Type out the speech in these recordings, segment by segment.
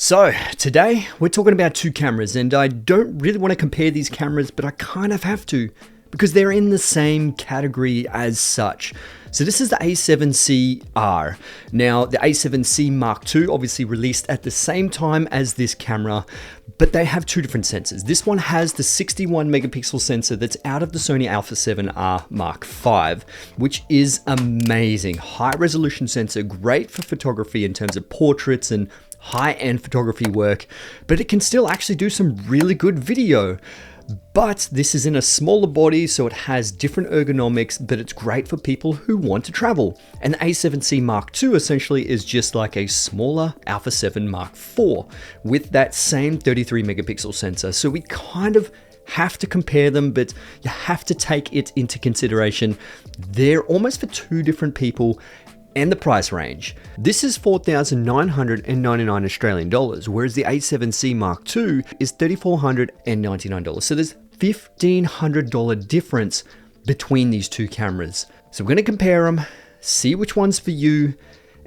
So today we're talking about two cameras, and I don't really want to compare these cameras, but I kind of have to because they're in the same category as such. So this is the A7C-R. Now the A7C Mark II obviously released at the same time as this camera, but they have two different sensors. This one has the 61 megapixel sensor that's out of the Sony Alpha 7R Mark V, which is amazing. High resolution sensor, great for photography in terms of portraits and high-end photography work, but it can still actually do some really good video. But this is in a smaller body, so it has different ergonomics, but it's great for people who want to travel. And the A7C Mark II essentially is just like a smaller Alpha 7 Mark IV with that same 33 megapixel sensor. So we kind of have to compare them, but you have to take it into consideration. They're almost for two different people, and the price range. This is 4,999 Australian dollars, whereas the A7C Mark II is $3,499. So there's $1,500 difference between these two cameras. So we're going to compare them, see which one's for you,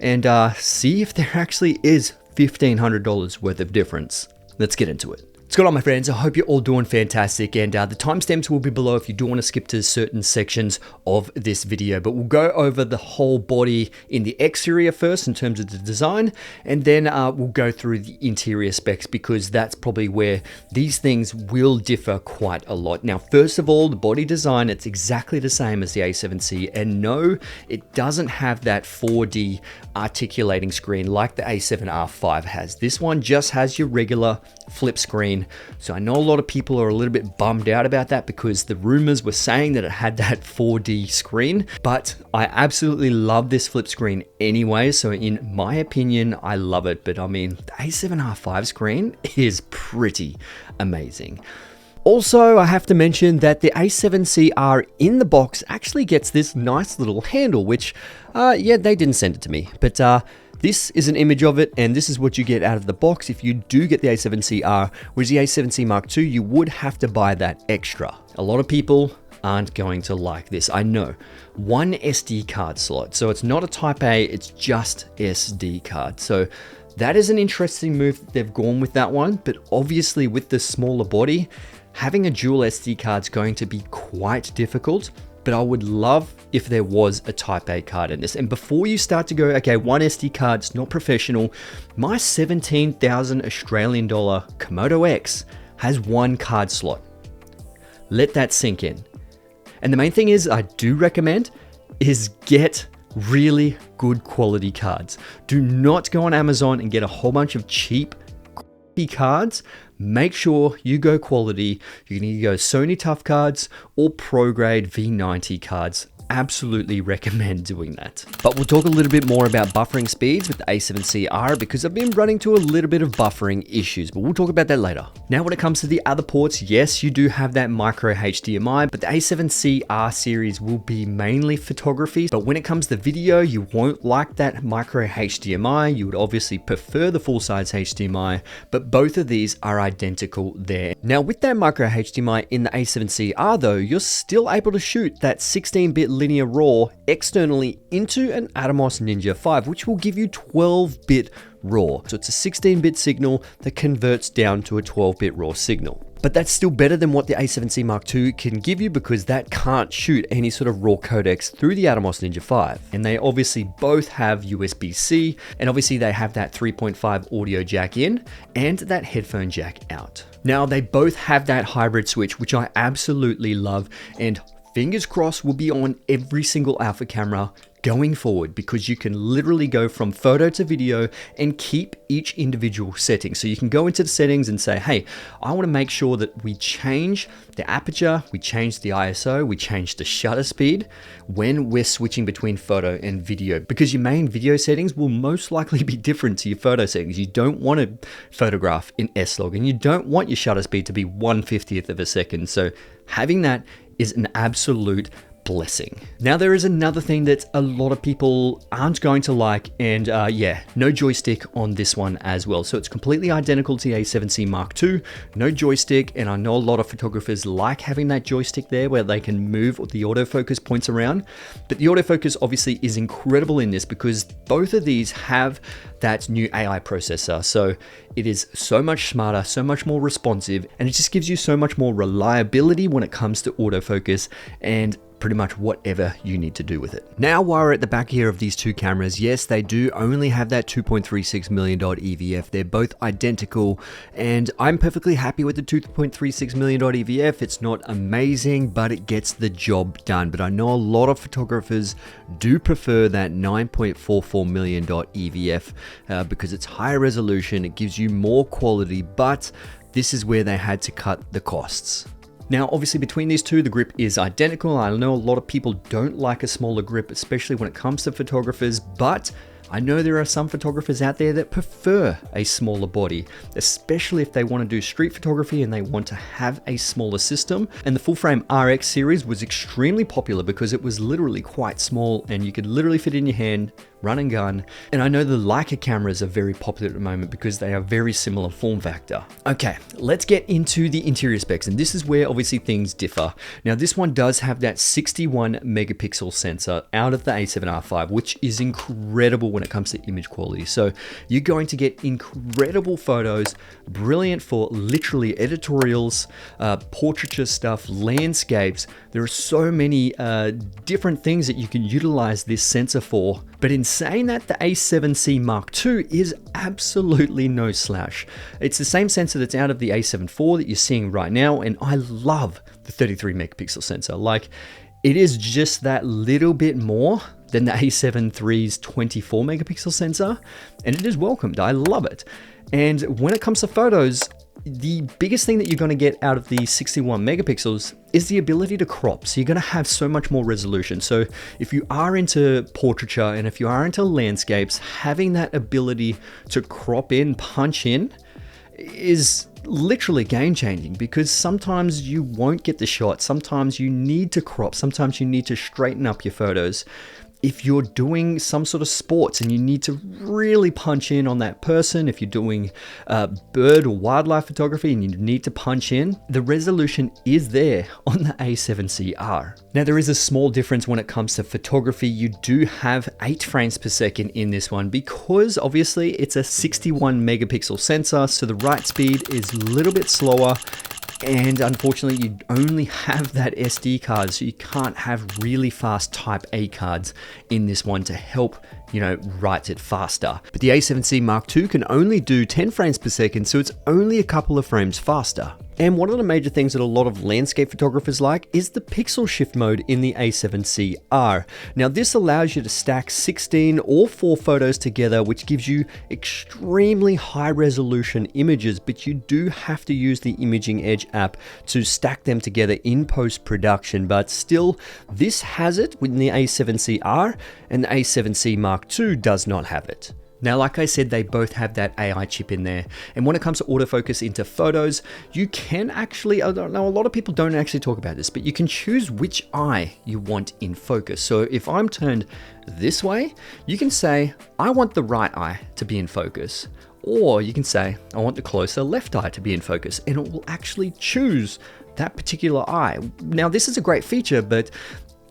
and see if there actually is $1,500 worth of difference. Let's get into it. What's going on, my friends? I hope you're all doing fantastic, and the timestamps will be below if you do want to skip to certain sections of this video, but we'll go over the whole body in the exterior first in terms of the design, and then we'll go through the interior specs because that's probably where these things will differ quite a lot. Now, first of all, the body design, it's exactly the same as the A7C, and no, it doesn't have that 4D articulating screen like the A7R5 has. This one just has your regular flip screen. So I know a lot of people are a little bit bummed out about that because the rumors were saying that it had that 4D screen, but I absolutely love this flip screen anyway. So in my opinion, I love it. But I mean, the A7R5 screen is pretty amazing. Also, I have to mention that the A7C-R in the box actually gets this nice little handle, which, yeah, they didn't send it to me, but this is an image of it, and this is what you get out of the box if you do get the A7C-R, whereas the A7C Mark II, you would have to buy that extra. A lot of people aren't going to like this, I know. One SD card slot, so it's not a Type A, it's just SD card. So that is an interesting move that they've gone with that one, but obviously with the smaller body, having a dual SD card is going to be quite difficult. But I would love if there was a Type A card in this. And before you start to go, okay, one SD card's not professional, my 17,000 Australian dollar Komodo X has one card slot. Let that sink in. And the main thing is, I do recommend is get really good quality cards. Do not go on Amazon and get a whole bunch of cheap cards. Make sure you go quality. You can either go Sony Tough cards or Pro Grade V90 cards. Absolutely recommend doing that. But we'll talk a little bit more about buffering speeds with the A7C-R because I've been running into a little bit of buffering issues, but we'll talk about that later. Now, when it comes to the other ports, yes, you do have that micro HDMI, but the A7C-R series will be mainly photography. But when it comes to video, you won't like that micro HDMI. You would obviously prefer the full-size HDMI, but both of these are identical there. Now, with that micro HDMI in the A7C-R though, you're still able to shoot that 16-bit linear RAW externally into an Atomos Ninja 5, which will give you 12-bit RAW. So it's a 16-bit signal that converts down to a 12-bit RAW signal. But that's still better than what the A7C Mark II can give you because that can't shoot any sort of RAW codecs through the Atomos Ninja 5. And they obviously both have USB-C, and obviously they have that 3.5 audio jack in and that headphone jack out. Now, they both have that hybrid switch, which I absolutely love, and fingers crossed will be on every single Alpha camera going forward because you can literally go from photo to video and keep each individual setting. So you can go into the settings and say, hey, I want to make sure that we change the aperture, we change the ISO, we change the shutter speed when we're switching between photo and video, because your main video settings will most likely be different to your photo settings. You don't want to photograph in S-Log and you don't want your shutter speed to be 1/50th of a second. So having that is an absolute blessing. Now there is another thing that a lot of people aren't going to like, and yeah, no joystick on this one as well. So it's completely identical to the A7C Mark II, no joystick, and I know a lot of photographers like having that joystick there where they can move the autofocus points around, but the autofocus obviously is incredible in this because both of these have that new AI processor. So it is so much smarter, so much more responsive, and it just gives you so much more reliability when it comes to autofocus and pretty much whatever you need to do with it. Now, while we're at the back here of these two cameras, yes, they do only have that 2.36 million dot EVF. They're both identical, and I'm perfectly happy with the 2.36 million dot EVF. It's not amazing, but it gets the job done. But I know a lot of photographers do prefer that 9.44 million dot EVF because it's higher resolution, it gives you more quality, but this is where they had to cut the costs. Now, obviously between these two, the grip is identical. I know a lot of people don't like a smaller grip, especially when it comes to photographers, but I know there are some photographers out there that prefer a smaller body, especially if they want to do street photography and they want to have a smaller system. And the full frame RX series was extremely popular because it was literally quite small and you could literally fit in your hand, run and gun. And I know the Leica cameras are very popular at the moment because they are very similar form factor. Okay, let's get into the interior specs. And this is where obviously things differ. Now this one does have that 61 megapixel sensor out of the A7R5, which is incredible when it comes to image quality. So you're going to get incredible photos, brilliant for literally editorials, portraiture stuff, landscapes. There are so many different things that you can utilize this sensor for. But in saying that, the A7C Mark II is absolutely no slouch. It's the same sensor that's out of the A7 IV that you're seeing right now, and I love the 33 megapixel sensor. Like, it is just that little bit more than the A7 III's 24 megapixel sensor, and it is welcomed. I love it. And when it comes to photos, the biggest thing that you're going to get out of the 61 megapixels is the ability to crop. So you're going to have so much more resolution. So if you are into portraiture and if you are into landscapes, having that ability to crop in, punch in is literally game changing, because sometimes you won't get the shot. Sometimes you need to crop. Sometimes you need to straighten up your photos. If you're doing some sort of sports and you need to really punch in on that person, if you're doing bird or wildlife photography and you need to punch in, the resolution is there on the A7CR. Now there is a small difference when it comes to photography. You do have 8 frames per second in this one because obviously it's a 61 megapixel sensor, so the write speed is a little bit slower. And unfortunately, you only have that SD card, so you can't have really fast Type A cards in this one to help, write it faster. But the A7C Mark II can only do 10 frames per second, so it's only a couple of frames faster. And one of the major things that a lot of landscape photographers like is the pixel shift mode in the A7CR. Now this allows you to stack 16 or 4 photos together, which gives you extremely high resolution images, but you do have to use the Imaging Edge app to stack them together in post-production. But still, this has it within the A7CR, and the A7C Mark II does not have it. Now, like I said, they both have that AI chip in there. And when it comes to autofocus into photos, you can actually, I don't know, a lot of people don't actually talk about this, but you can choose which eye you want in focus. So if I'm turned this way, you can say, I want the right eye to be in focus. Or you can say, I want the closer left eye to be in focus, and it will actually choose that particular eye. Now, this is a great feature, but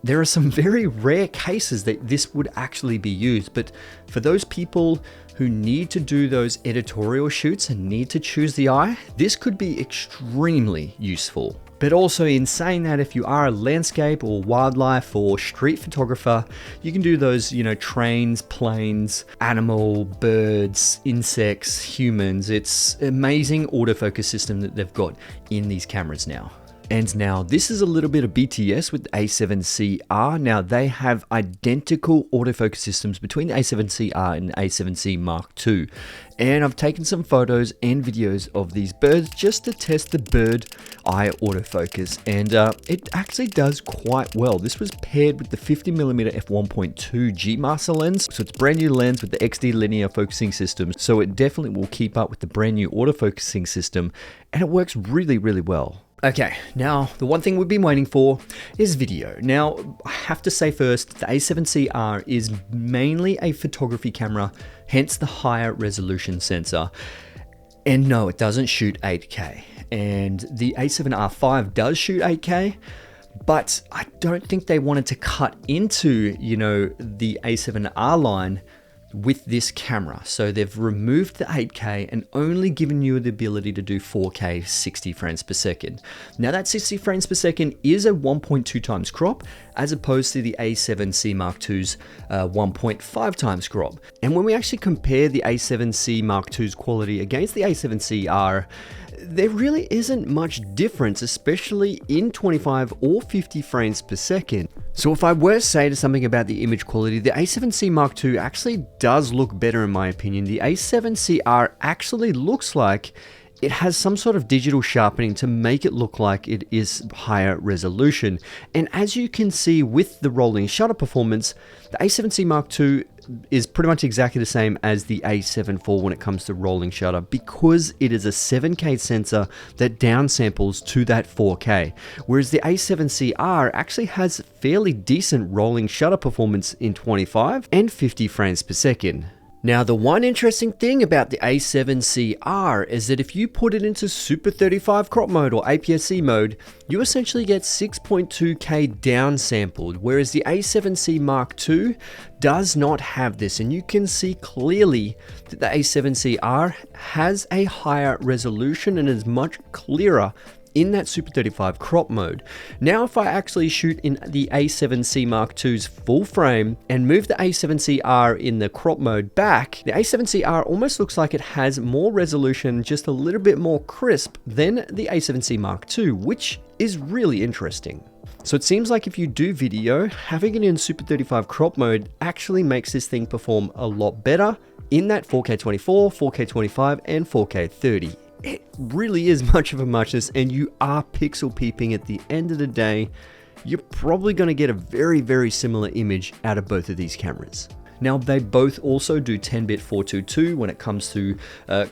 there are some very rare cases that this would actually be used, but for those people who need to do those editorial shoots and need to choose the eye, this could be extremely useful. But also, in saying that, if you are a landscape or wildlife or street photographer, you can do those, trains, planes, animal, birds, insects, humans. It's an amazing autofocus system that they've got in these cameras now. And now this is a little bit of BTS with the A7CR. Now they have identical autofocus systems between the A7CR and the A7C Mark II. And I've taken some photos and videos of these birds just to test the bird eye autofocus. And it actually does quite well. This was paired with the 50mm f1.2 G Master lens. So it's a brand new lens with the XD linear focusing system. So it definitely will keep up with the brand new autofocusing system. And it works really, really well. Okay, now the one thing we've been waiting for is video. Now, I have to say first, the A7CR is mainly a photography camera, hence the higher resolution sensor. And no, it doesn't shoot 8K. And the A7R5 does shoot 8K, but I don't think they wanted to cut into, the A7R line with this camera. So they've removed the 8K and only given you the ability to do 4K 60 frames per second. Now that 60 frames per second is a 1.2 times crop as opposed to the A7C Mark II's 1.5 times crop. And when we actually compare the A7C Mark II's quality against the A7CR, there really isn't much difference, especially in 25 or 50 frames per second. So if I were to say something about the image quality, the A7C Mark II actually does look better in my opinion. The A7CR actually looks like it has some sort of digital sharpening to make it look like it is higher resolution. And as you can see with the rolling shutter performance, the A7C Mark II is pretty much exactly the same as the A7 IV when it comes to rolling shutter, because it is a 7K sensor that downsamples to that 4K, whereas the A7CR actually has fairly decent rolling shutter performance in 25 and 50 frames per second. Now, the one interesting thing about the A7CR is that if you put it into Super 35 crop mode or APS-C mode, you essentially get 6.2K downsampled, whereas the A7C Mark II does not have this. And you can see clearly that the A7CR has a higher resolution and is much clearer in that Super 35 crop mode. Now, if I actually shoot in the A7C Mark II's full frame and move the A7CR in the crop mode back, the A7CR almost looks like it has more resolution, just a little bit more crisp than the A7C Mark II, which is really interesting. So it seems like if you do video, having it in Super 35 crop mode actually makes this thing perform a lot better in that 4K 24, 4K 25, and 4K 30. It really is much of a muchness, and you are pixel peeping at the end of the day. You're probably going to get a very, very similar image out of both of these cameras. Now, they both also do 10-bit 422 when it comes to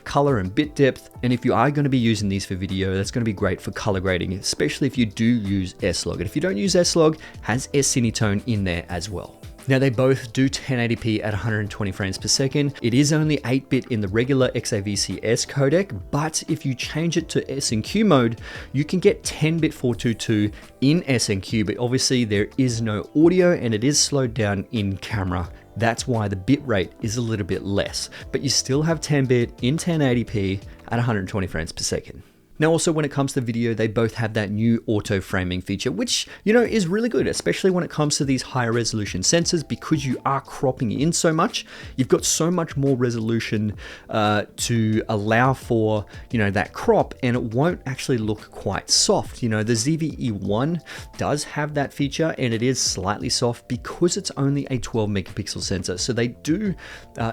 color and bit depth. And if you are going to be using these for video, that's going to be great for color grading, especially if you do use S-Log. And if you don't use S-Log, has S-Cinetone in there as well. Now, they both do 1080p at 120 frames per second. It is only 8-bit in the regular XAVC-S codec, but if you change it to SNQ mode, you can get 10-bit 422 in SNQ, but obviously there is no audio and it is slowed down in camera. That's why the bit rate is a little bit less, but you still have 10-bit in 1080p at 120 frames per second. Now, also when it comes to video, they both have that new auto framing feature, which, is really good, especially when it comes to these higher resolution sensors, because you are cropping in so much. You've got so much more resolution to allow for, that crop, and it won't actually look quite soft. The ZV-E1 does have that feature, and it is slightly soft because it's only a 12 megapixel sensor. So they do,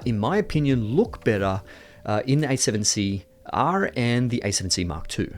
in my opinion, look better in the A7C R and the A7C Mark II.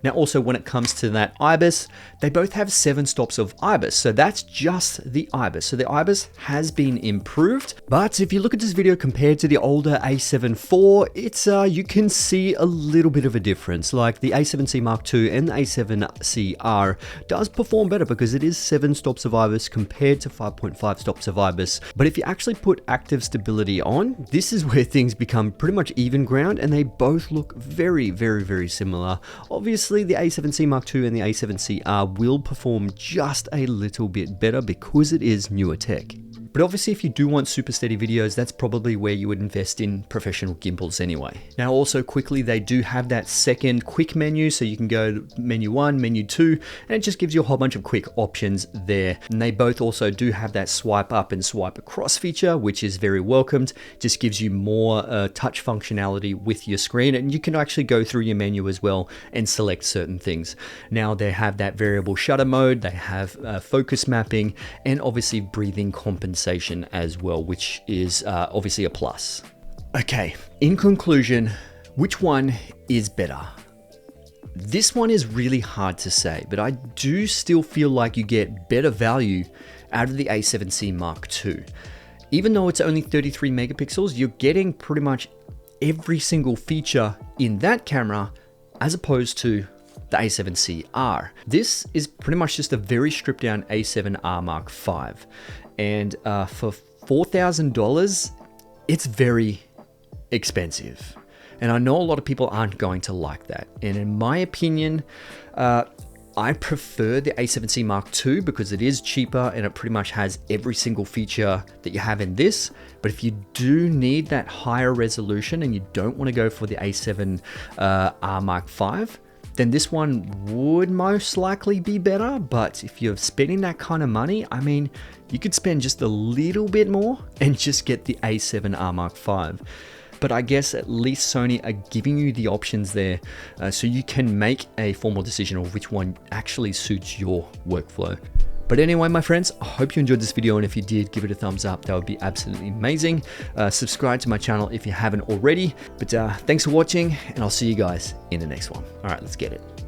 Now, also when it comes to that IBIS, they both have 7 stops of IBIS. So that's just the IBIS. So the IBIS has been improved. But if you look at this video compared to the older A7 IV, it's you can see a little bit of a difference. Like the A7C Mark II and the A7CR does perform better because it is 7 stops of IBIS compared to 5.5 stops of IBIS. But if you actually put active stability on, this is where things become pretty much even ground, and they both look very, very, very similar. Obviously, the A7C Mark II and the A7CR will perform just a little bit better because it is newer tech. But obviously, if you do want super steady videos, that's probably where you would invest in professional gimbals anyway. Now, also quickly, they do have that second quick menu, so you can go to menu 1, menu 2, and it just gives you a whole bunch of quick options there. And they both also do have that swipe up and swipe across feature, which is very welcomed. Just gives you more touch functionality with your screen, and you can actually go through your menu as well and select certain things. Now, they have that variable shutter mode, they have focus mapping, and obviously breathing compensation as well, which is obviously a plus. Okay, in conclusion, which one is better? This one is really hard to say, but I do still feel like you get better value out of the A7C Mark II. Even though it's only 33 megapixels, you're getting pretty much every single feature in that camera as opposed to the A7C-R. This is pretty much just a very stripped down A7R Mark V. And for $4,000, it's very expensive. And I know a lot of people aren't going to like that. And in my opinion, I prefer the A7C Mark II because it is cheaper and it pretty much has every single feature that you have in this. But if you do need that higher resolution and you don't want to go for the A7R Mark V, then this one would most likely be better. But if you're spending that kind of money, I mean, you could spend just a little bit more and just get the A7R Mark V. But I guess at least Sony are giving you the options there so you can make a formal decision of which one actually suits your workflow. But anyway, my friends, I hope you enjoyed this video, and if you did, give it a thumbs up. That would be absolutely amazing. Subscribe to my channel if you haven't already. But thanks for watching, and I'll see you guys in the next one. All right, let's get it.